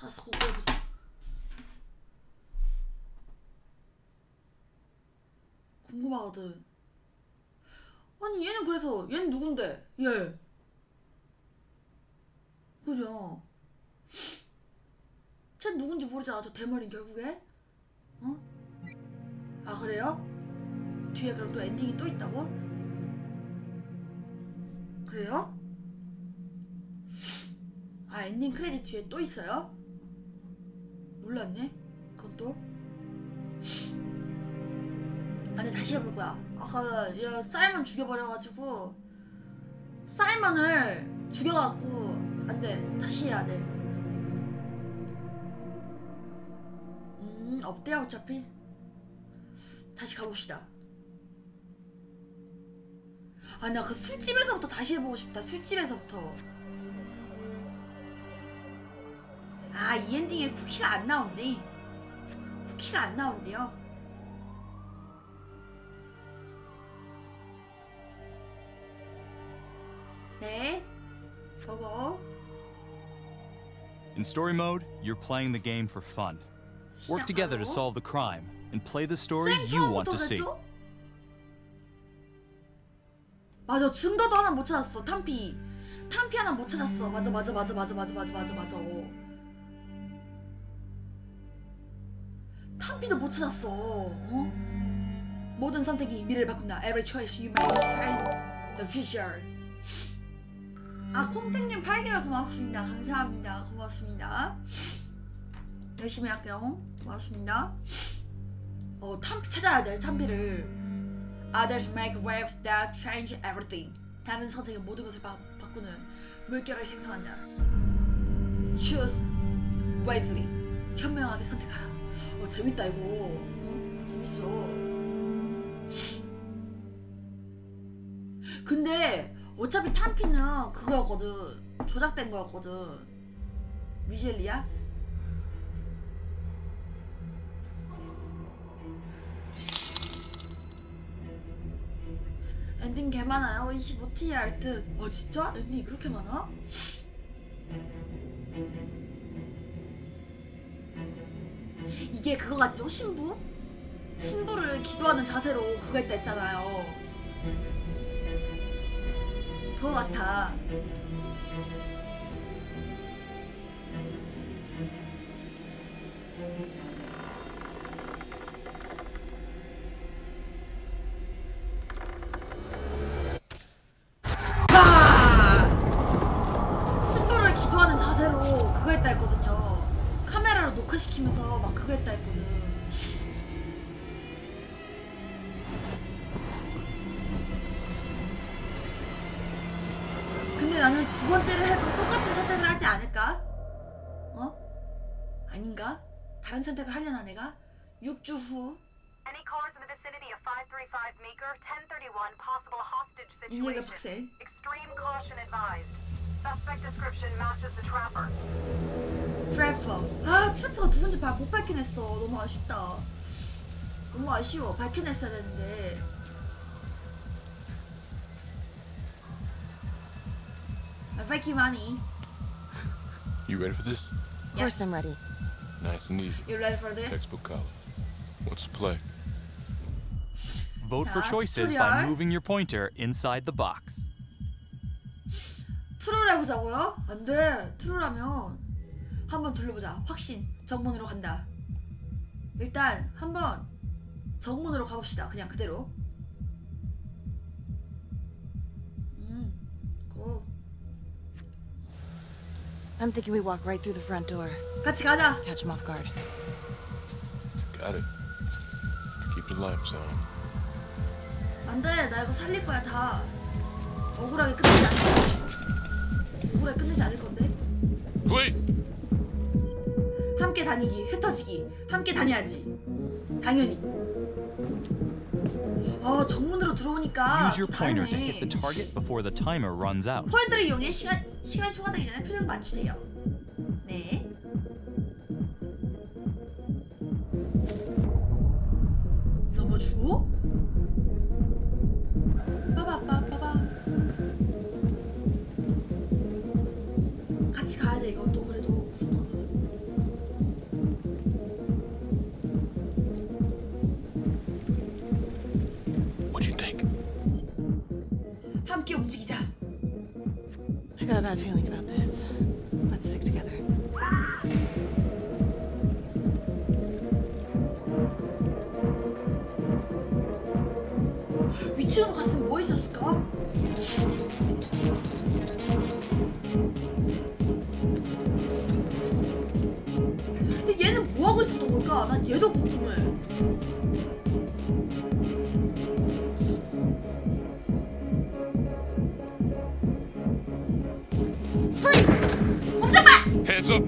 받았어. 그거 해보자. 궁금하거든. 아니 얘는 그래서 얘는 누군데? 얘 그죠? 쟤 누군지 모르잖아. 저 대머리는 결국에. 어? 아 그래요? 뒤에 그럼 또 엔딩이 또 있다고? 그래요? 아 엔딩 크레딧 뒤에 또 있어요? 몰랐네. 그건 또. 아 근데 다시 해볼 거야. 아까 얘 사이먼 죽여버려가지고 사이먼을 죽여갖고 안돼. 다시 해야 돼. 없대요 어차피. 다시 가봅시다. 아 나 그 술집에서부터 다시 해보고 싶다. 술집에서부터. 아 이 엔딩에 쿠키가 안 나온대. 쿠키가 안 나온대요. 네. 보고. In story mode, you're playing the game for fun. Work together to solve the crime and play the story you want to see. 맞아. 증거도 하나 못 찾았어. 탄피 하나 못 찾았어. 맞아. 탄피도 못 찾았어. 어? 모든 선택이 미래를 바꾼다. Every choice you make will decide the future. 아 콩땡님 8개월 고맙습니다. 감사합니다. 고맙습니다. 열심히 할게요. 고맙습니다. 탄피 찾아야 돼. 탄피를. Others make waves that change everything. 다른 선택은 모든 것을 바꾸는 물결을 생성한다. Choose wisely. 현명하게 선택하라. 재밌다 이거. 재밌어. 근데 어차피 탄피는 그거였거든. 조작된 거였거든. 위젤리야? 엔딩 개 많아요. 25T 할 듯. 진짜? 엔딩이 그렇게 많아? 이게 그거 같죠? 신부를 기도하는 자세로 그거 했다 했잖아요. 그거 같아. 신부를 기도하는 자세로 그거 했다 했거든요. 카메라로 녹화시키면서 막 그거 했다 했거든. 근데 나는 두 번째를 해도 똑같은 선택을 하지 않을까? 아닌가? 다른 선택을 하려나 내가? 6주 후 인형의 박셀. 트래퍼. 트래퍼가 누군지 못 밝혀냈어. 너무 아쉽다. 너무 아쉬워. 밝혀냈어야 되는데. Vicky money. You ready for this? Of course I'm ready. Nice and easy. You ready for this? Textbook college. What's the play? Vote for choices by moving your pointer inside the box. 트롤 해보자고요? 안 돼. 트롤하면 한번 돌려보자. 확신. 정문으로 간다. 일단 한번 정문으로 가봅시다. 그냥 그대로. 고. I'm thinking we walk right through the front door. 같이 가자. Catch him off guard. Got it. Keep the lamps on. 안 돼. 나 이거 살릴 거야 다. 억울하게 끝내지 않을 건데. 억울하게 끝내지 않을 건데. Please. 함께 다니기, 흩어지기. 함께 다녀야지. 당연히. 정문으로 들어오니까 Use your pointer to hit the target before the timer runs out. 포인트를 이용해 시간이 초과되기 전에 표정을 맞추세요. 네. 넘어주고. 빠바빠빠바. 같이 가야 돼. 이것도 그래도 무섭거든. got a bad feeling about this. Let's stick together. 위층으로 갔으면 뭐 있었을까? 근데 얘는 뭐 하고 있었던 걸까? 난 얘도 궁금해.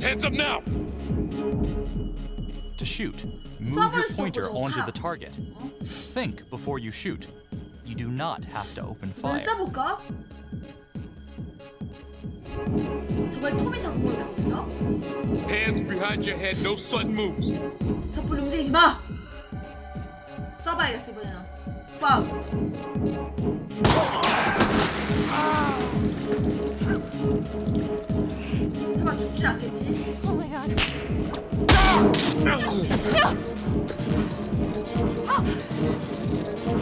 Hands up now! To shoot, move your pointer onto the target. Think before you shoot. You do not have to open 뭘 fire. 써볼까? 저번에 톰이 잡은 걸 되거든요? Hands behind your head, no sudden moves. 섣불리 움직이지 마! 써봐야겠어 이번에는. 빵! 설마 죽진 않겠지? Oh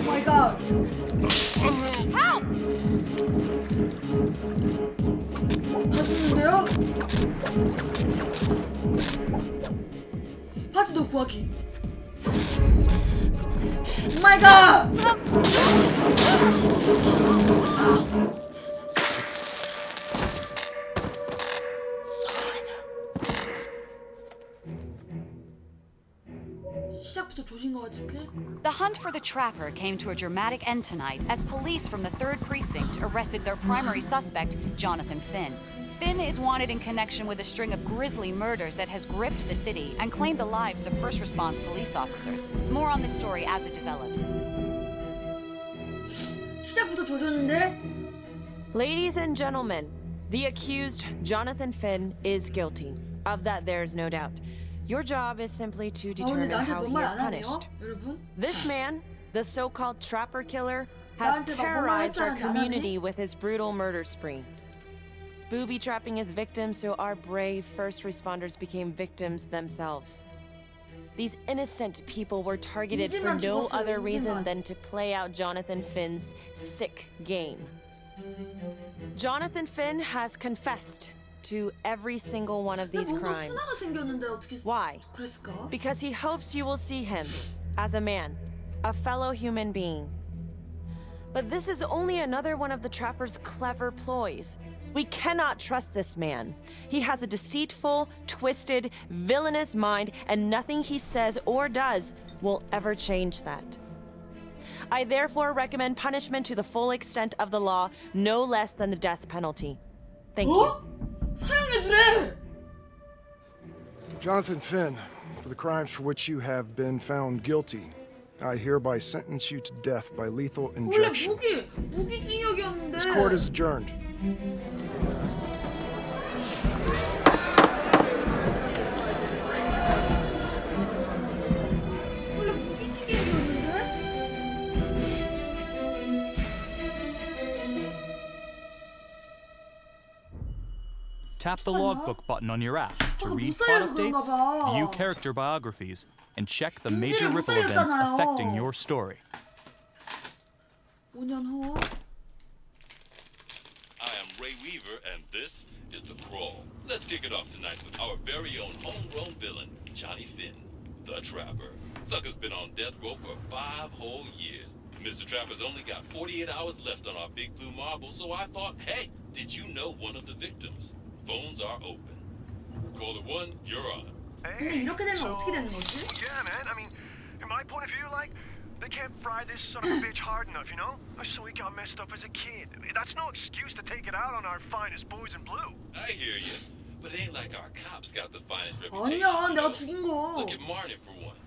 my god. 오 마이 갓! 다 죽는데요? 바지도 구하기. 오 마이 갓! 시작부터 조신 것 같은데? The hunt for the trapper came to a dramatic end tonight as police from the 3rd Precinct arrested their primary suspect, Jonathan Finn. Finn is wanted in connection with a string of grisly murders that has gripped the city and claimed the lives of first response police officers. More on this story as it develops. 시작부터 조졌는데? Ladies and gentlemen, the accused, Jonathan Finn, is guilty. Of that, there's no doubt. Your job is simply to 근데 determine 나한테 how 뭔 he 말 is 안 하네요, punished. 여러분? This man, the so-called trapper killer, has 나한테 막 terrorized our 뭐라 했잖아, community with his brutal murder spree. Booby trapping his victims so our brave first responders became victims themselves. These innocent people were targeted for 인질만 no 죽었어요, other reason 인질만. than to play out Jonathan Finn's sick game. Jonathan Finn has confessed to every single one of these 뭔가 crimes. 순화가 생겼는데 어떻게 Why? 그랬을까? Because he hopes you will see him as a man, a fellow human being. But this is only another one of the trapper's clever ploys. We cannot trust this man. He has a deceitful, twisted, villainous mind, and nothing he says or does will ever change that. I therefore recommend punishment to the full extent of the law, no less than the death penalty. Thank you. 어? 사형해주래! Jonathan Finn, for the crimes for which you have been found guilty, I hereby sentence you to death by lethal 원래 injection. 무기징역이었는데. This court is adjourned. 원래 무기징역이었는데? Tap the logbook button on your app to 아까 read 못 plot 살려서 그런가 updates, 봐. view character biographies, and check the major 인질을 못 ripple events 살렸잖아요. affecting your story. 5년 후. I am Ray Weaver, and this is The Crawl. Let's kick it off tonight with our very own homegrown villain, Johnny Finn, the Trapper. Sucker's been on death row for 5 whole years. Mr. Trapper's only got 48 hours left on our big blue marble, so I thought, hey, did you know one of the victims? Phones are open. Caller 1, you're on. 근데 이렇게 되면 어떻게 되는 거지? Yeah, man. I mean, in my point of view, like, they can't fry this son of a bitch hard enough, you know? So he got messed up as a kid. That's no excuse to take it out on our finest boys in blue. I hear you, but it ain't like our cops got the finest reputation. 아니야, you 내가 know? 죽인 거. Look at Marnie for one.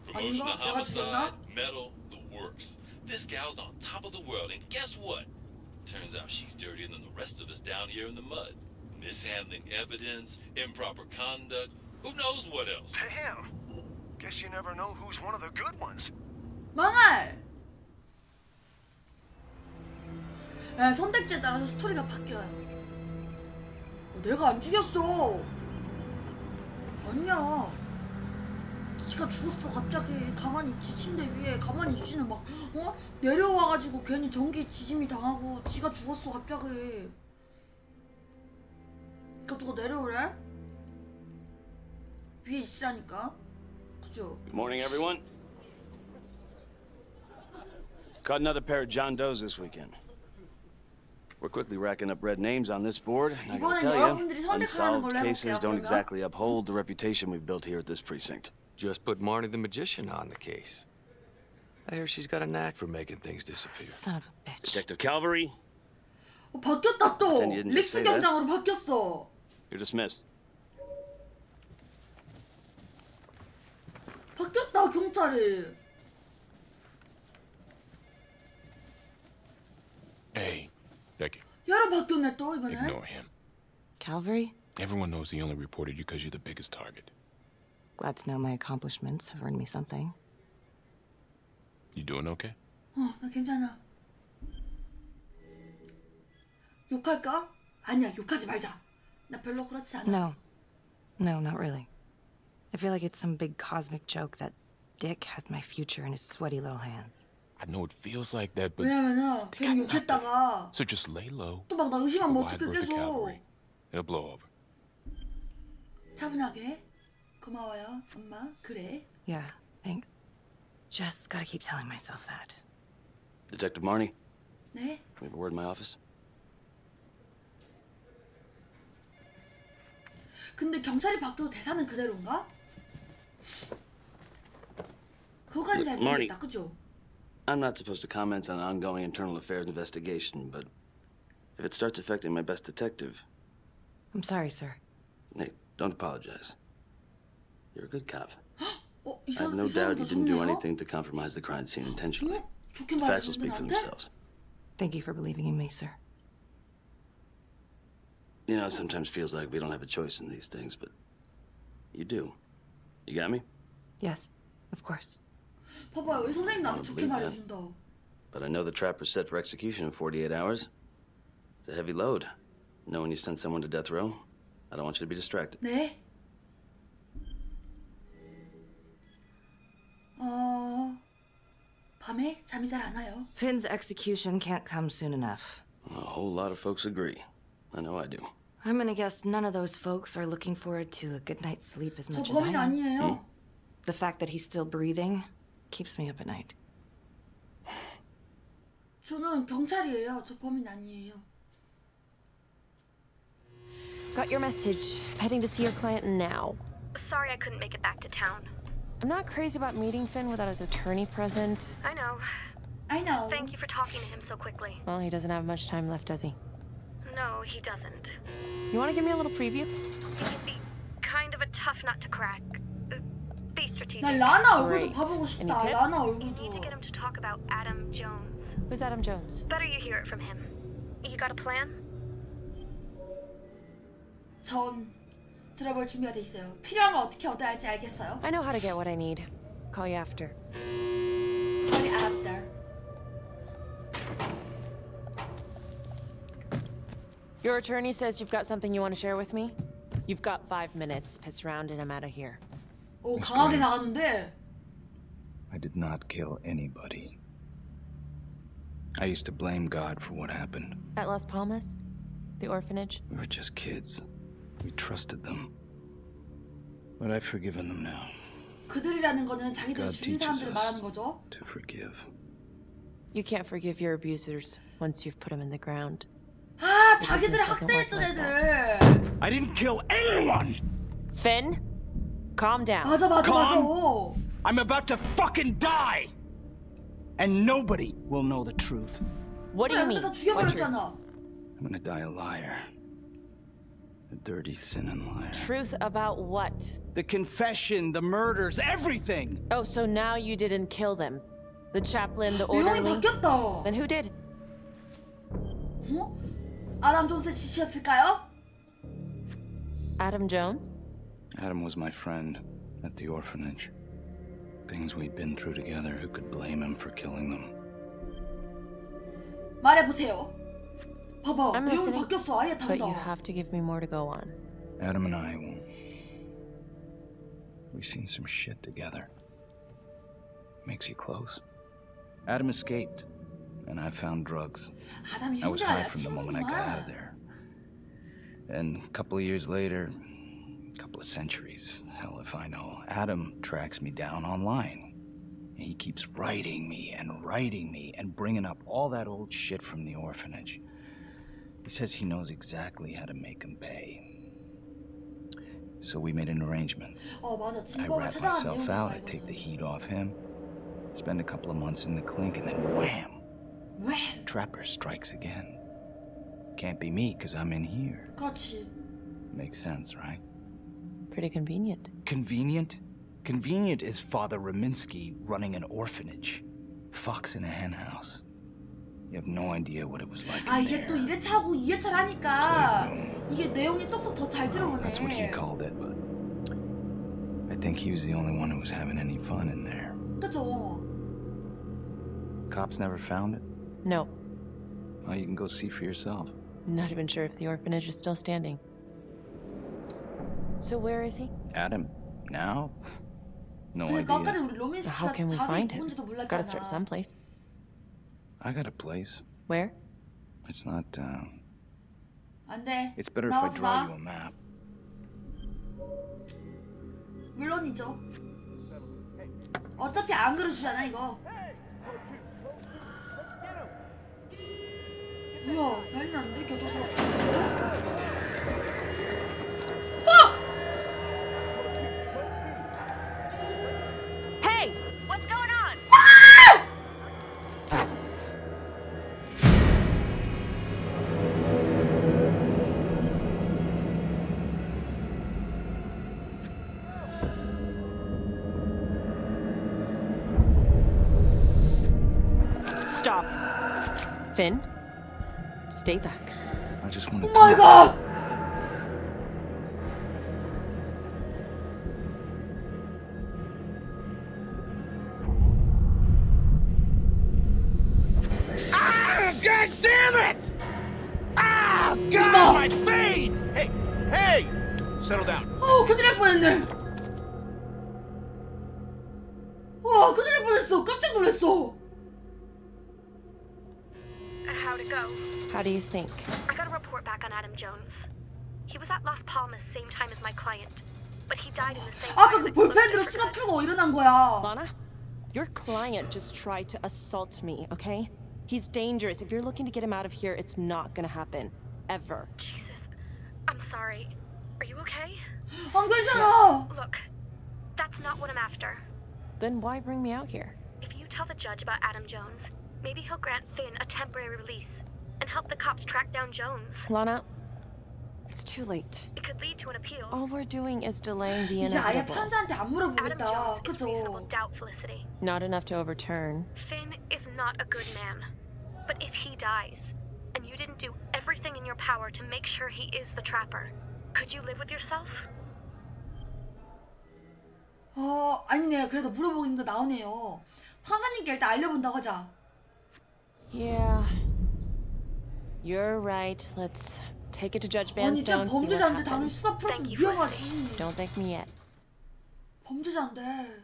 Promotion 아닌가? to 내가 homicide, 죽였나? medal, the works. This gal's on top of the world, and guess what? Turns out she's dirtier than the rest of us down here in the mud. Mishandling evidence, improper conduct, who knows what else? Damn. Guess you never know who's one of the good ones. 망할! 야, 선택지에 따라서 스토리가 바뀌어요. 내가 안 죽였어. 아니야. 지가 죽었어. 갑자기 가만히 있지. 침대 위에 가만히 있지는 막 내려와가지고 괜히 전기 지짐이 당하고 지가 죽었어 갑자기. 그러니까 누가 내려오래? 위에 있으라니까. 그죠? Good morning, everyone. Caught another pair of John Does this weekend. We're quickly racking up red names on this board. And I gotta tell you, unsolved cases don't exactly uphold the reputation we've built here at this precinct. Just put Marnie the Magician on the case. I hear she's got a knack for making things disappear. Son of a bitch. Detective Calvary. 바뀌었다 또. 릭스 경장으로 바뀌었어. You're dismissed. 바뀌었다 경찰이. Hey, Becky. 야로 바뀌었네 또 이번에. Ignore him. Calvary? Everyone knows he only reported you because you're the biggest target. Glad to know my accomplishments have earned me something. You doing okay? 나 괜찮아. 욕할까? 아니야, 욕하지 말자. 나 별로 그렇지 않아. No, not really. I feel like it's some big cosmic joke that Dick has my future in his sweaty little hands. I know it feels like that, but 왜냐면은 괜히 욕했다가 so just lay low. 또 막 나 의심하면 어떡해 계속. It'll blow over. 차분하게. 고마워요, 엄마. 그래. Yeah, thanks. Just gotta keep telling myself that. Detective Marnie. 네? We have a word in my office. 근데 경찰이 바뀌어도 대사는 그대로인가? 그거까지 잘 모르겠다, 그죠? I'm not supposed to comment on an ongoing internal affairs investigation, but if it starts affecting my best detective... I'm sorry, sir. Hey, don't apologize. You're a good cop. I have no doubt you didn't do anything to compromise the crime scene intentionally. The facts will speak for themselves. Thank you for believing in me, sir. You know, it sometimes feels like we don't have a choice in these things, but you do. You got me? Yes, of course. 봐봐요, 왜 선생님 나한테 좋게 말해준다. But I know the trapper's set for execution in 48 hours. It's a heavy load. Knowing you send someone to death row, I don't want you to be distracted. 네? 밤에 잠이 잘 안 와요. Finn's execution can't come soon enough. A whole lot of folks agree. I know I do. I'm gonna guess none of those folks are looking forward to a good night's sleep as much as 저 I 범인 am. 아니에요. The fact that he's still breathing keeps me up at night. 저는 경찰이에요. 저 범인 아니에요. Got your message. Heading to see your client now. Sorry I couldn't make it back to town. I'm not crazy about meeting Finn without his attorney present. I know. Thank you for talking to him so quickly. Well, he doesn't have much time left, does he? No, he doesn't. You want to give me a little preview? He can be kind of a tough nut to crack. Be strategic. 나 라나 얼굴도 봐보고 싶다. 라나 You need to 얼굴도. get him to talk about Adam Jones. Who's Adam Jones? Better you hear it from him. You got a plan? 전 들어볼 준비가 돼 있어요. 필요한 걸 어떻게 얻어야 할지 알겠어요. I know how to get what I need. Call you after. Call you after. Your attorney says you've got something you want to share with me? You've got 5 minutes. Piss around and I'm out of here. 오, 강하게 나가는데. I did not kill anybody. I used to blame God for what happened. At Las Palmas? The orphanage? We were just kids. We trusted them. But I've forgiven them now. 그들이라는 거는 자기들이 죽인 사람들을 말하는 거죠. To forgive. You can't forgive your abusers once you've put them in the ground. 아, 자기들을 학대했던 애들. I didn't kill anyone. Finn, calm down. 맞아. I'm about to fucking die. And nobody will know the truth. What do you mean? 다 죽여버렸잖아. I'm gonna die a liar. A dirty, sinning liar. Truth about what? The confession, the murders, everything! Oh, so now you didn't kill them. The chaplain, the orderly. 바뀌었다. Then who did? 어? 아담 존스의 지시였을까요? Adam Jones? Adam was my friend at the orphanage. Things we'd been through together, who could blame him for killing them? 말해보세요. 봐봐, I'm 내용이 listening, 바뀌었어. 아예 but you 다르다. have to give me more to go on. Adam and I, we've seen some shit together. Makes you close. Adam escaped, and I found drugs. 아담이 I was high 형제야, from the moment I got out of 친구구만. there. And a couple of years later, a couple of centuries, hell if I know, Adam tracks me down online. And he keeps writing me and bringing up all that old shit from the orphanage. He says he knows exactly how to make him pay. So we made an arrangement. I rat myself out, I take the heat off him, spend a couple of months in the clink, and then wham! Wham! Trapper strikes again. Can't be me, because I'm in here. 그렇지. Makes sense, right? Pretty convenient. Convenient? Convenient is Father Raminsky running an orphanage. Fox in a hen house. You have no idea what it was like in 이게 there. 또 1회차하고 2회차를 하니까 이게 내용이 쏙쏙 더 잘 들어오네. That's what he called it, but I think he was the only one who was having any fun in there. 그죠? Cops never found it? No. Well, you can go see for yourself. Not even sure if the orphanage is still standing. So where is he? Adam, now? No 그러니까 아까 idea. 우리 로맨스 How can we 자세히 find him? 누군지도 몰랐잖아. Gotta start someplace. I got a place. Where? It's not, 안 돼. It's better if I 나오지 draw 마. you a map. 물론이죠. 어차피 안 그려주잖아 이거. 뭐야 난리 났는데 교도소. Hey! What's going on? Stop. Finn, stay back. I just want to Oh my god! Ah! God damn it! Ah! God, my face! Hey! Hey! Settle down. 큰일 날 뻔했네. 와, 큰일 날 뻔했어. 깜짝 놀랐어. How'd it go? How do you think? I got a report back on Adam Jones. He was at Las Palmas same time as my client, but he died in the same 아까 fire 그 that killed 볼펜으로 Mr. 수갑 풀고 일어난 거야. Lana, your client just tried to assault me, okay? He's dangerous. If you're looking to get him out of here, it's not gonna happen. Ever. Jesus. I'm sorry. Are you okay? 안 괜찮아. Look, that's not what I'm after. Then why bring me out here? If you tell the judge about Adam Jones, maybe he'll grant Finn a temporary release and help the cops track down Jones. Lana, it's too late. It could lead to an appeal. All we're doing is delaying the 이제 아예 inevitable. 판사한테 안 Adam 물어보겠다. Jones is 그죠? reasonable doubt, Felicity. Not enough to overturn. Finn is not a good man. But if he dies, and you didn't do everything in your power to make sure he is the trapper, could you live with yourself? 아니네. 그래도 물어보는 거 나오네요. 판사님께 일단 알려본다고 하자. Yeah. You're right. Let's take it to Judge Van 아니 좀 Stone. See what 범죄자인데 당연히 happens. 수갑 풀었으면 위험하지. Don't thank me yet. 범죄자인데.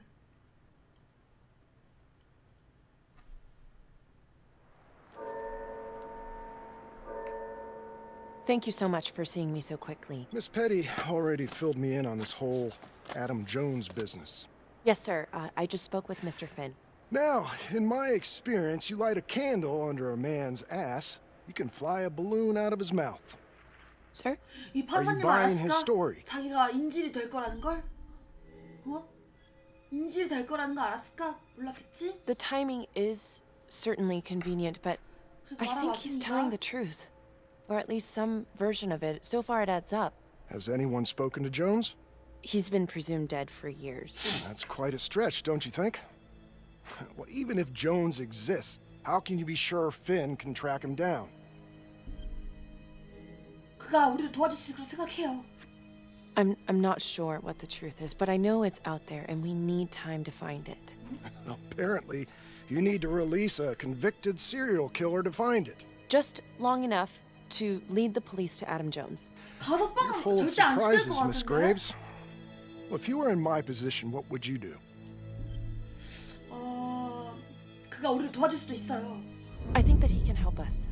Thank you so much for seeing me so quickly. Miss Petty already filled me in on this whole Adam Jones business. Yes, sir. I just spoke with Mr. Finn. Now, in my experience, you light a candle under a man's ass, you can fly a balloon out of his mouth. Sir? 이 Are you 판사님 buying his 알았을까? story? 자기가 인질이 될 거라는 걸? 인질이 될 거라는 거 알았을까? 몰랐겠지? The timing is certainly convenient, but I think he's telling the truth. Or at least some version of it. So far it adds up. Has anyone spoken to Jones? He's been presumed dead for years. That's quite a stretch, don't you think? Well, even if Jones exists, how can you be sure Finn can track him down? 그가 우리를 도와줄 수 있을 거라 생각해요. I'm not sure what the truth is, but I know it's out there and we need time to find it. Apparently, you need to release a convicted serial killer to find it. Just long enough to lead the police to Adam Jones. You're full of surprises, Miss Graves. Well, if you were in my position, what would you do? 그가 우리를 도와줄 수도 있어요. I think that he can help us.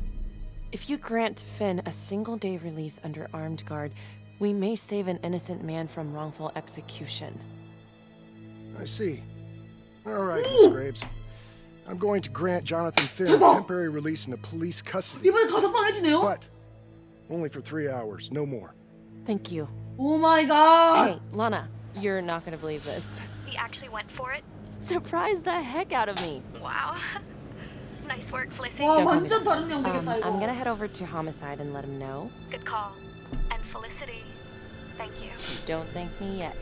If you grant Finn a single-day release under armed guard, we may save an innocent man from wrongful execution. I see. All right, Miss Graves. I'm going to grant Jonathan Finn a temporary release into police custody. 이번에 가석방 해주네요. But only for 3 hours, no more. Thank you. Oh my god. Hey, Lana, you're not gonna believe this. He actually went for it? Surprised the heck out of me. Wow. Nice work, Felicity. 와, 완전 다른 내용 되겠다, 이거. I'm gonna head over to Homicide and let him know. Good call. And Felicity, thank you. Don't thank me yet.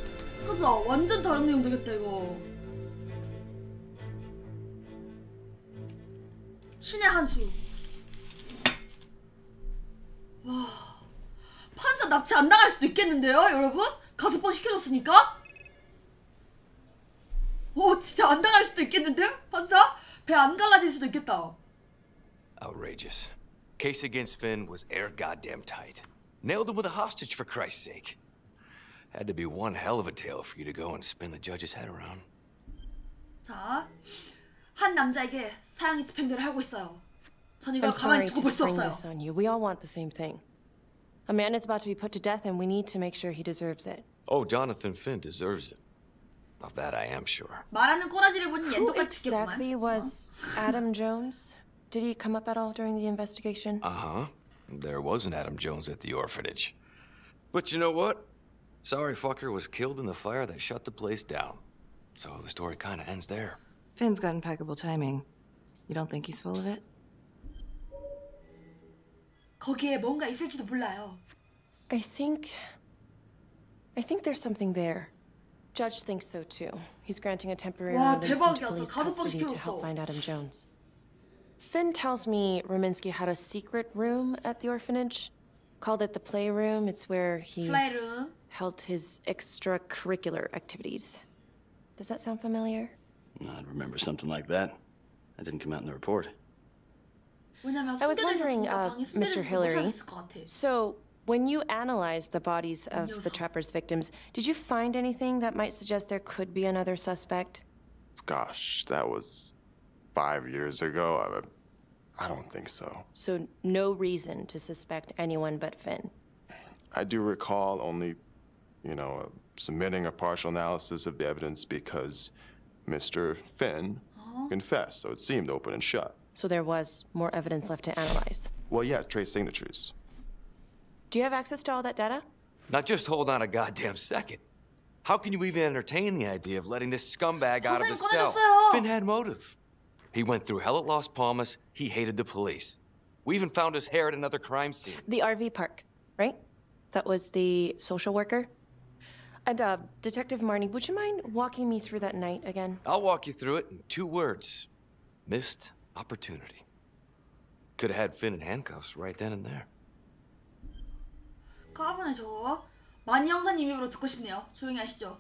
그죠? 완전 다른 내용 되겠다, 이거. 신의 한 수. 와, 판사 납치 안 당할 수도 있겠는데요, 여러분? 가석방 시켜줬으니까? 오, 진짜 안 당할 수도 있겠는데, 판사? 배 안 갈라질 수도 있겠다. Outrageous. Case against Finn was air goddamn tight. Nailed him with a hostage, for Christ's sake. Had to be one hell of a tale for you to go and spin the judge's head around. 자, 한 남자에게 사형이 집행대를 하고 있어요. 전 이걸 I'm 가만히 sorry 두고 to 볼 수 spring 없어요. this on you. We all want the same thing. A man is about to be put to death, and we need to make sure he deserves it. Oh, Jonathan Finn deserves it. Of that I am sure. 말하는 꼬라지를 보니 Who 옌도같이 죽겠구만. exactly was Adam Jones? Did he come up at all during the investigation? Uh-huh. There was an Adam Jones at the orphanage. But you know what? Sorry fucker was killed in the fire that shut the place down. So the story kind of ends there. Finn's got impeccable timing. You don't think he's full of it? 거기에 뭔가 있을지도 몰라요. I think there's something there. Judge thinks so too. He's granting a temporary 와, release into 대박이야. police 가석방 custody to help 시켜줬어. find Adam Jones. Finn tells me Rominsky had a secret room at the orphanage. Called it the playroom. It's where he 플레이룸. held his extracurricular activities. Does that sound familiar? I'd remember something like that. That didn't come out in the report. 왜냐면 I was 숨겨져 wondering, 있으니까 방에 Mr. 숨겨져 있으니까 못 Hillary, 찾았을 것 같아. so when you analyzed the bodies of the trapper's victims, did you find anything that might suggest there could be another suspect? Gosh, that was 5 years ago. I don't think so. So no reason to suspect anyone but Finn. I do recall only, submitting a partial analysis of the evidence because Mr. Finn confessed, so it seemed open and shut. So there was more evidence left to analyze. Well, yeah, trace signatures. Do you have access to all that data? Now just hold on a goddamn second. How can you even entertain the idea of letting this scumbag out of his cell? Finn had motive. He went through hell at Las Palmas. He hated the police. We even found his hair at another crime scene. The RV park, right? That was the social worker? And, Detective Marnie, would you mind walking me through that night again? I'll walk you through it in 2 words. Missed opportunity. Could have had Finn in handcuffs right then and there. 까부네 저거. 마니 형사님 입으로 듣고 싶네요. 조용히 하시죠.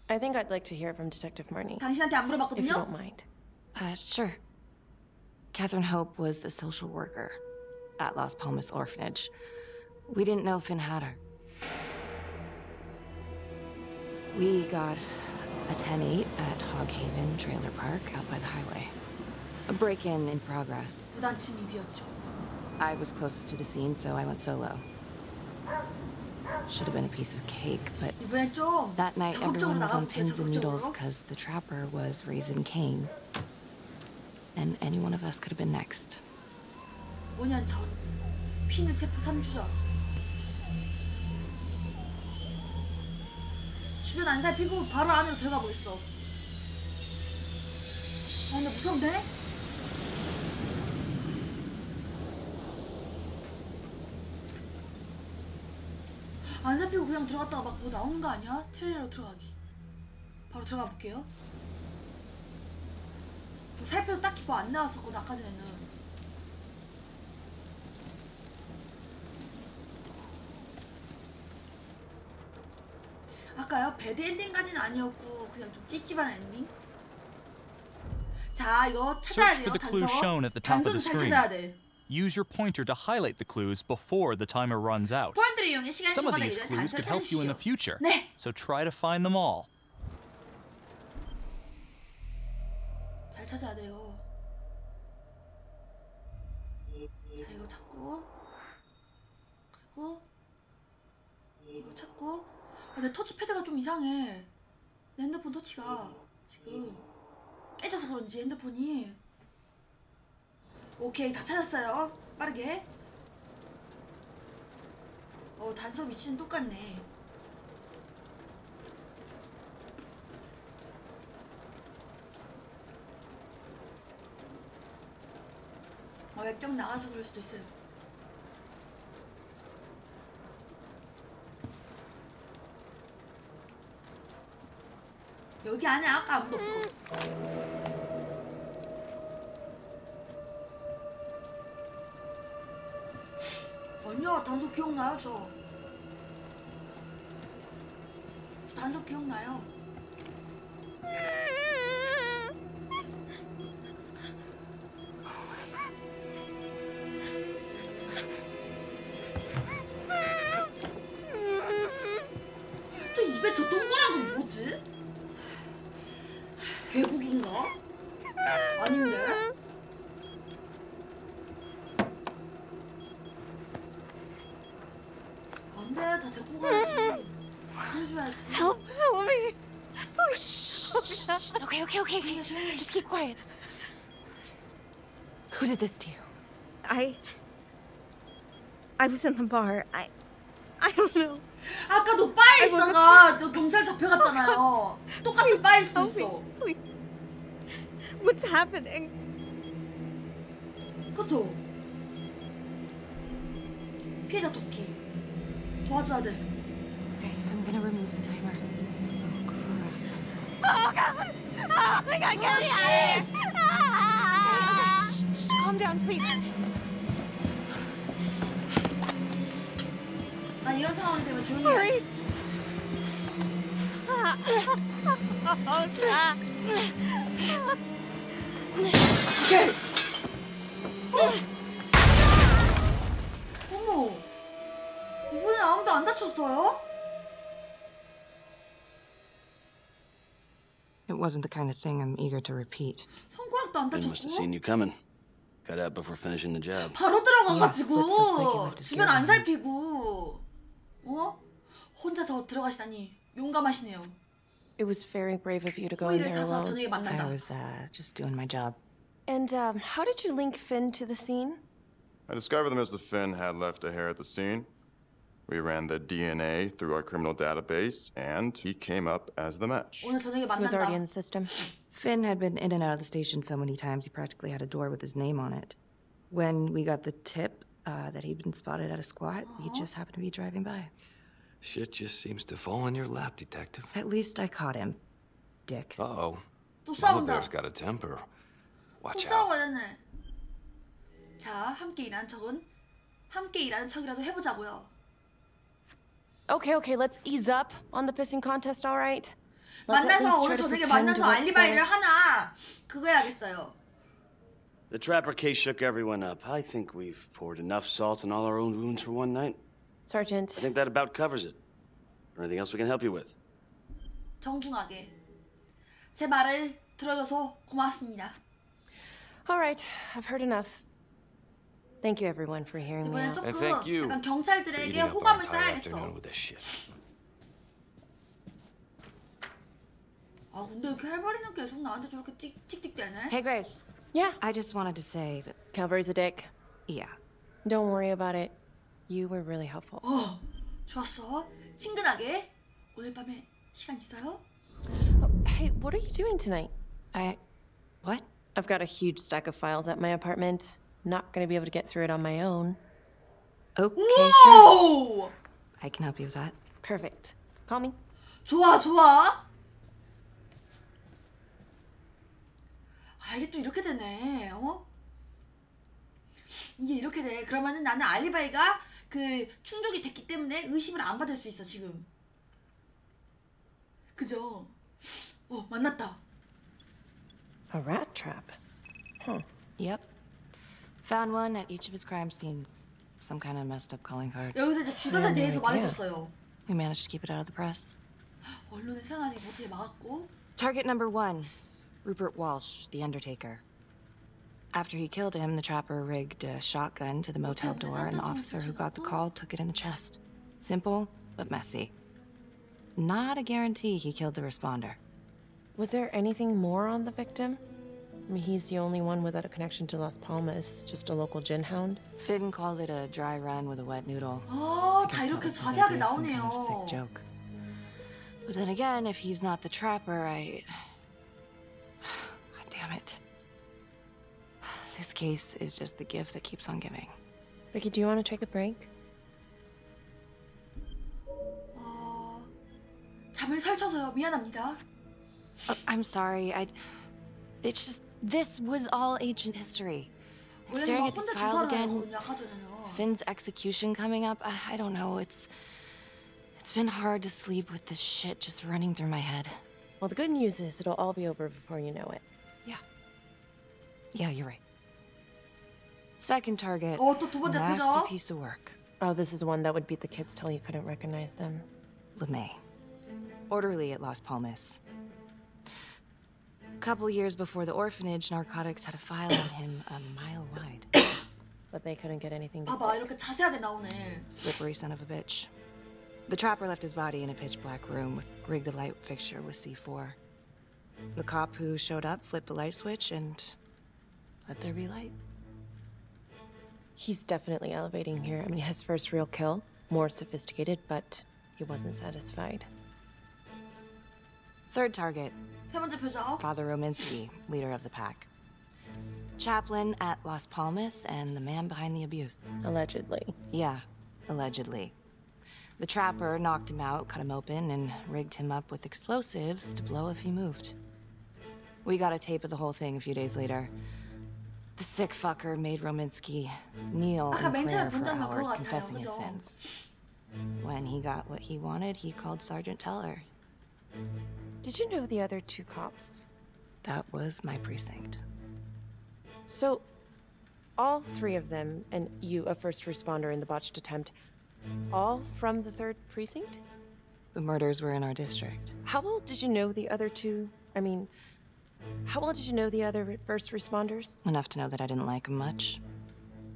I think I'd like to hear from Detective Marnie. 당신한테 안 If you 물어봤거든요? don't mind. Sure. Catherine Hope was a social worker at Las Palmas Orphanage. We didn't know Finn had her. We got a 10-8 at Hog Haven Trailer Park out by the highway. A break-in in progress. 무단 침입이었죠. I was closest to the scene, so I went solo. Should have been a piece of cake, but 이번엔 좀 that night 적극적으로 everyone was on 나가볼게요. pins and needles 적극적으로. because the trapper was raising Cain. And any one of us could have been next. 5년 전 피는 체포 3주 전. 주변 안 살피고 바로 안으로 들어가 보겠어. 근데 무서운데? 안 살피고 그냥 들어갔다가 막 뭐 나오는 거 아니야? 트레일러 들어가기. 바로 들어가 볼게요. 뭐 살펴도 딱히 뭐 안 나왔었거든 아까 전에는. 아까요? 배드 엔딩까지는 아니었고 그냥 좀 찝찝한 엔딩? 자 이거 찾아야 Search for 돼요. the clues shown at the top of 단서는 the 잘 screen. 찾아야 돼. Use your pointer to highlight the clues before the timer runs out. 포인트를 이용해 시간이 Some of 초과되기 these 전에 clues 단서를 could help you in the 찾으십시오. future, 네. so try to find them all. 잘 찾아야 돼요. 자, 이거 찾고, 그리고 이거 찾고. 아, 내 터치패드가 좀 이상해. 내 핸드폰 터치가 지금 깨져서 그런지 핸드폰이. 오케이, 다 찾았어요. 빠르게. 단서 위치는 똑같네. 액정 나가서 그럴 수도 있어요. 여기 안에 아까 아무도 없어. 아니야, 단서 기억나요, 저 단서 기억나요. 저 입에 저 동그란 건 뭐지? 개구기인가? 아닌데? 안돼, 다 데리고 가야지. 해줘야지. Help me. Okay. Just keep quiet. Who did this to you? I was in the bar. I don't know. 아까 너 바에 있어가 너 경찰 잡혀갔잖아요. 똑같은 바일 수도 있어. What's happening? 그쵸? 피해자 도끼 도와줘야 돼. Okay, I'm gonna remove the timer. Oh God! Oh my God! Get me out of here! Shh, calm down, please. 난 이런 상황이 되면 조용히 해야지. 오케이. 어머, 이번엔 아무도 안 다쳤어요? It wasn't the kind of thing I'm eager to repeat. 손가락도 안 Finn must have seen 다쳤고 you coming. Cut out before finishing the job. 바로 들어가가지고 Yes, but so quick enough to 주변 scare 안 them. 살피고 혼자서 들어가시다니 용감하시네요. It was very brave of you to go in 호의를 there 사서 alone. 저녁에 I 만난다. was just doing my job. And how did you link Finn to the scene? I discovered that Mr. Finn had left a hair at the scene. We ran the DNA through our criminal database, and he came up as the match. 오늘 저녁에 He was already 만난다. in the system. Finn had been in and out of the station so many times he practically had a door with his name on it. When we got the tip that he'd been spotted at a squat, he just happened to be driving by. Shit just seems to fall in your lap, Detective. At least I caught him, Dick. Uh-oh. 또 Mama 싸운다. Bear's got a temper. 또 Watch out. 싸워가잖아. 자, 함께 일하는 척은 함께 일하는 척이라도 해보자고요. Okay, let's ease up on the pissing contest, all right? Let's at 만나서 least 오늘 try to 저녁에 pretend to 만나서 work 알리바이를 together. 하나 그거 해야겠어요. The Trapper case shook everyone up. I think we've poured enough salt in all our own wounds for one night. Sergeant. I think that about covers it. Or anything else we can help you with? 정중하게 제 말을 들어줘서 고맙습니다. All right, I've heard enough. Thank you, everyone, for hearing me 이번엔 out. 조금 And thank you 약간 for 경찰들에게 eating up our 호감을 entire 쌓아야겠어. afternoon with this shit. 아 근데 이렇게 할머니는 계속 나한테 저렇게 틱틱대네. Hey, Graves. Yeah, I just wanted to say that, Calvary's a dick. yeah. Don't worry about it. You were really helpful. 좋았어. 친근하게. 오늘 밤에 시간 있어요? Oh, hey, what are you doing tonight? What? I've got a huge stack of files at my apartment. Not gonna be able to get through it on my own. Okay, sure. 오! I can help you with that. Perfect. Call me. 좋아. 아 이게 또 이렇게 되네. 이게 이렇게 돼. 그러면은 나는 알리바이가 그 충족이 됐기 때문에 의심을 안 받을 수 있어 지금. 그죠? 만났다. A rat trap. Huh. Yep. Found one at each of his crime scenes. Some kind of messed up calling card. 여기서 이제 주변에 대해서 말해줬어요. We managed to keep it out of the press. 언론에 생각하지 못하게 막았고. Target number 1, Rupert Walsh, the Undertaker. After he killed him, the trapper rigged a shotgun to the motel door, and the officer who got the call took it in the chest. Simple, but messy. Not a guarantee he killed the responder. Was there anything more on the victim? I mean, he's the only one without a connection to Las Palmas, just a local gin hound. Finn called it a dry run with a wet noodle. 아, 다 이렇게 자세하게 나오네요. Sick joke. But then again, if he's not the trapper, God damn it. This case is just the gift that keeps on giving. Vicky, do you want to take a break? 잠을 설쳐서요. 미안합니다. I'm sorry. It's just this was all ancient history. Staring at these files again. Finn's execution coming up. I don't know. It's been hard to sleep with this shit just running through my head. Well, the good news is it'll all be over before you know it. Yeah, you're right. Second target. 또 두 번째 표정. Masterpiece of work. Oh, this is the one that would beat the kids till you couldn't recognize them. LeMay. Orderly at Las Palmas. A couple years before the orphanage, narcotics had a file on him a mile wide. But they couldn't get anything to 봐봐, say. 이렇게 자세하게 나오네. Slippery son of a bitch. The trapper left his body in a pitch black room, rigged a light fixture with C4. The cop who showed up flipped the light switch and let there be light. He's definitely elevating here. I mean, his first real kill, more sophisticated, but he wasn't satisfied. Third target. 세 번째 표정. Father Rominsky, leader of the pack. Chaplain at Las Palmas and the man behind the abuse. Allegedly. Yeah, allegedly. The trapper knocked him out, cut him open, and rigged him up with explosives to blow if he moved. We got a tape of the whole thing a few days later. The sick fucker made Rominsky kneel in prayer for hours, confessing his sins. When he got what he wanted, he called Sergeant Teller. Did you know the other two cops? That was my precinct. So, all three of them, and you, a first responder in the botched attempt, all from the 3rd precinct? The murders were in our district. How well did you know the other two? I mean, how well did you know the other first responders? Enough to know that I didn't like them much.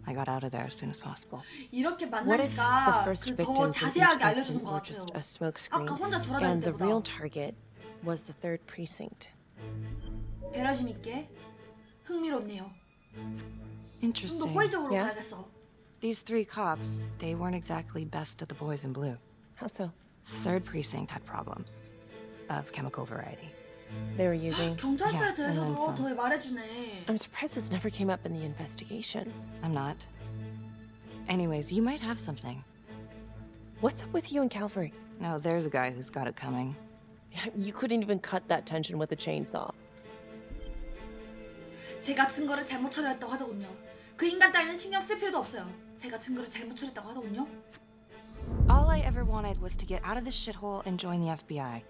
I got out of there as soon as possible. 이렇게 What if the 만나니까 first 더 victims in each 자세하게 알려주는 incident 것 were 같아요. just a smokescreen, 아까 혼자 돌아다닐 and the 때보다. real target was the 3rd precinct? 배려심 있게 흥미롭네요. 좀 더 Interesting. 호의적으로 가야겠어. These 3 cops, they weren't exactly best of the boys in blue. How so? 3rd precinct had problems of chemical variety. They were using... 경찰서에 and then 대해서도 some. 더 말해주네. I'm surprised this never came up in the investigation. I'm not. Anyways, you might have something. What's up with you and Calvary? No, there's a guy who's got it coming. You couldn't even cut that tension with a chainsaw. 제가 증거를 잘못 처리했다고 하더군요. 그 인간 따위는 신경 쓸 필요도 없어요. 제가 증거를 잘못 처리했다고 하더군요. All I ever wanted was to get out of this shithole and join the FBI.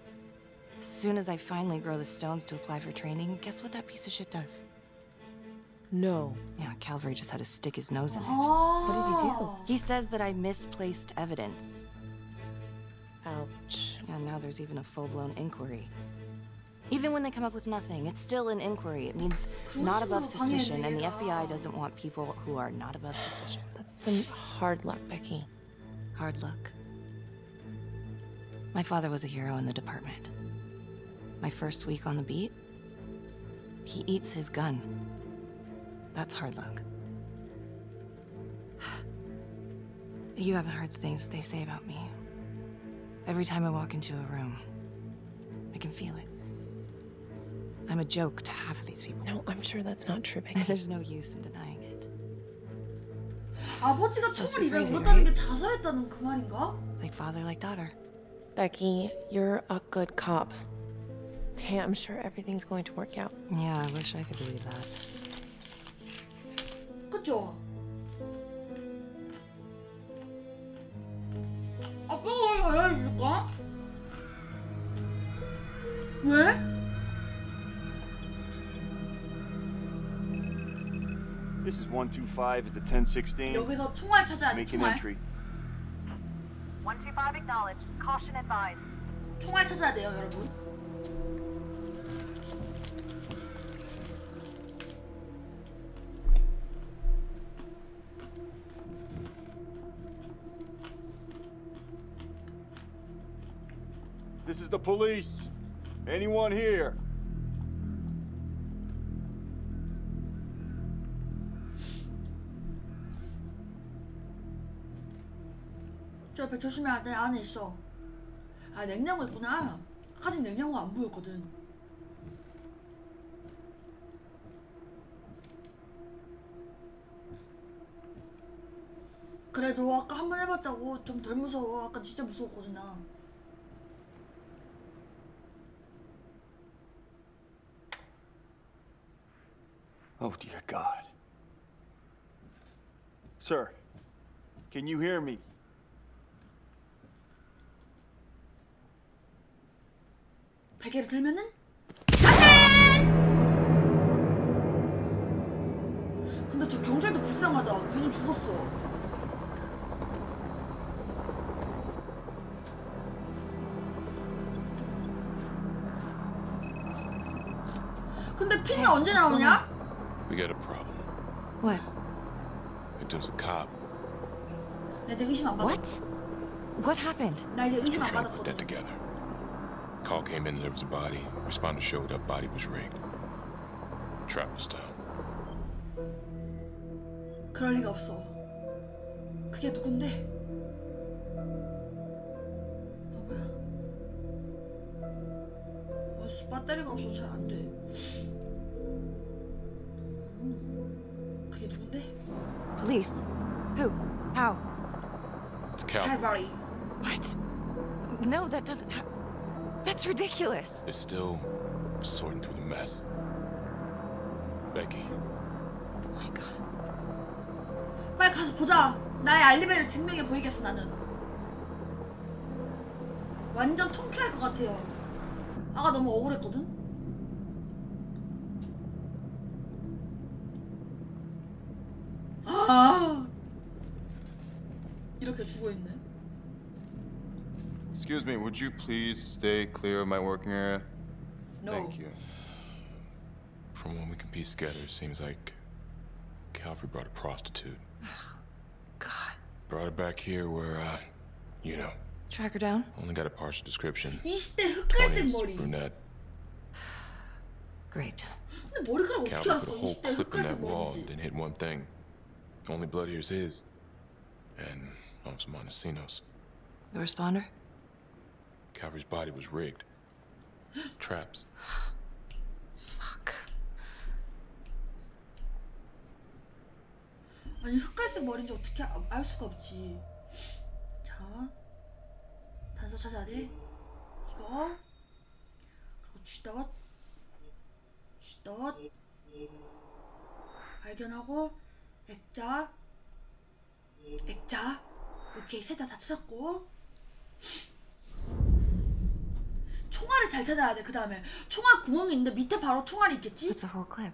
As soon as I finally grow the stones to apply for training, guess what that piece of shit does? No. Yeah, Calvary just had to stick his nose in it. What did he do? He says that I misplaced evidence. Ouch. And now there's even a full-blown inquiry. Even when they come up with nothing, it's still an inquiry. It means not above suspicion, and the FBI doesn't want people who are not above suspicion. That's some hard luck, Becky. Hard luck. My father was a hero in the department. My first week on the beat, he eats his gun. That's hard luck. You haven't heard the things that they say about me. Every time I walk into a room, I can feel it. I'm a joke to half of these people. No, I'm sure that's not true, Becky. There's no use in denying it. 아버지가 총을 입에 물었다는 게 자살했다는 그 말인가? Like father, like daughter. Becky, you're a good cop. Okay, I'm sure everything's going to work out. Yeah, I wish I could believe that. 그쵸? 아빠가 왜 알려줄까? 왜? This is 125 at the 1016. 여기서 총알 찾아야 돼, Make an 총알. entry. 125 acknowledged. Caution advised. 총알 찾아야 돼요, 여러분. This is the police. Anyone here? 저 옆에 조심해야 돼. 안에 있어. 아, 냉장고 있구나. 아까 냉장고 안 보였거든. 그래도 아까 한 번 해봤다고 좀 덜 무서워. 아까 진짜 무서웠거든 나. Oh dear God. Sir, can you hear me? 베개를 들면은 안돼! 근데 저 경찰도 불쌍하다. 괜히 죽었어. 근데 핀이 언제 나오냐? We got a problem. What? Victim's a cop. 나 이제 의심 안 받아. What? What happened? 나 이제 의심 안 Trying to put that 받았거든. together. Call came in and there was a body. Responder showed up. Body was rigged. Trapper style. 그럴 리가 없어. 그게 누군데? 뭐야? 아씨, 배터리가 없어서 잘 안 돼. 그게 누군데? Police? Who? How? It's Calvary. Calvary. What? No, that doesn't That's ridiculous. They're still sorting through the mess. Becky. Oh my God. 빨리 가서 보자. 나의 알리바이를 증명해 보이겠어 나는. 완전 통쾌할 것 같아요. 아까 너무 억울했거든. 아, 이렇게 죽어 있네. Excuse me, would you please stay clear of my working area? No. Thank you. From what we can piece together, it seems like Calvary brought a prostitute. God. Brought her back here where, you know. Track her down? Only got a partial description. 20대 흑갈색 20s, 머리. brunette. Great. 근데 머리카락 어떻게 Calvary 알았어? put a whole 20대 clip in 흑갈색 that wall 머리지. and didn't hit one thing. The only blood here is his. And Officer Montesinos. The responder? Calvary's body was rigged. Traps. Fuck. 아니 흑갈색 머리인지 어떻게 알 수가 없지. 자, 단서 찾아야 돼. 이거 그리고 쥐덫 발견하고 액자 오케이 셋 다 찾았고 총알을 잘 찾아야 돼. 그 다음에 총알 구멍이 있는데 밑에 바로 총알이 있겠지? It's a whole clip.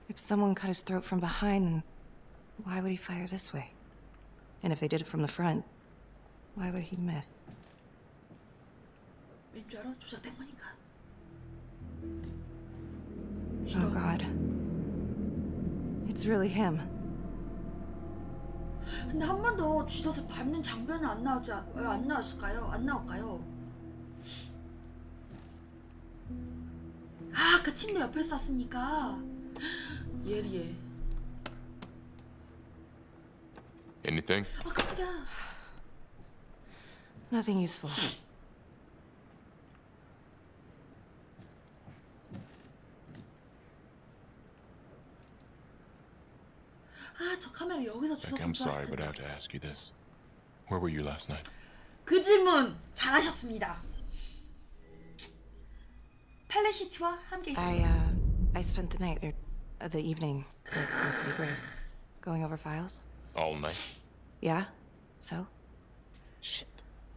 If someone cut his throat from behind, then why would he fire this way? And if they did it from the front, why would he miss? 왠 줄 알아? 조작된 거니까. Oh God. It's really him. 근데 한 번 더 쥐덫을 밟는 장면은 안 나오지 왜 안 나왔을까요? 안 나올까요? 아, 아까 침대 옆에 쐈으니까 예리해. Anything? 아, 깜짝이야. Nothing useful. 아, 저 카메라 여기서 Becky, 주웠으면 I'm sorry, 좋았을 but I 텐데. have to ask you this. Where were you last night? 그 질문 잘하셨습니다. 펠레시티와 함께 있었어요. I spent the night, or the evening, with City Graves, going over files. All night? Yeah? So? Shit.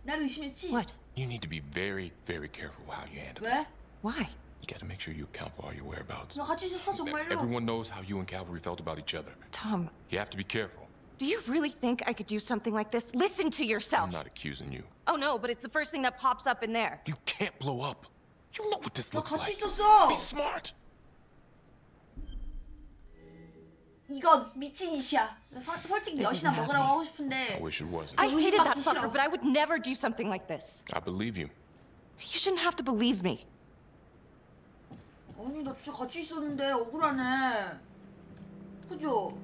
나를 의심했지? What? You need to be very, very careful how you handle 왜? this. Why? You gotta make sure you account for all your whereabouts. 너 같이 있었어 정말로? Everyone knows how you and Calvary felt about each other. Tom. You have to be careful. Do you really think I could do something like this? Listen to yourself. I'm not accusing you. Oh no, but it's the first thing that pops up in there. You can't blow up. You know what this 너 looks 같이 like. 있었어. Be smart. 이건 미친 짓이야. 솔직히 This 여신아 isn't 먹으라고 하고 I 싶은데 wish it wasn't. I hated that 의심받기 fucker, 싫어. but I would never do something like this. I believe you. You shouldn't have to believe me. 아니 나 진짜 같이 있었는데 억울하네. 그죠?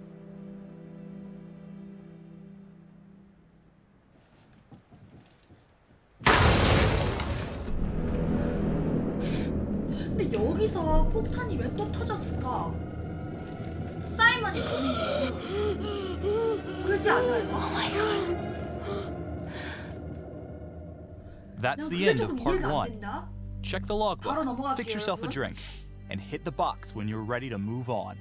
근데 여기서 폭탄이 왜 또 터졌을까? 사이먼이 범인이에요. 그러지 않아요? Oh my god. That's the end of part 1. Check the logbook, fix yourself a drink, and hit the box when you're ready to move on.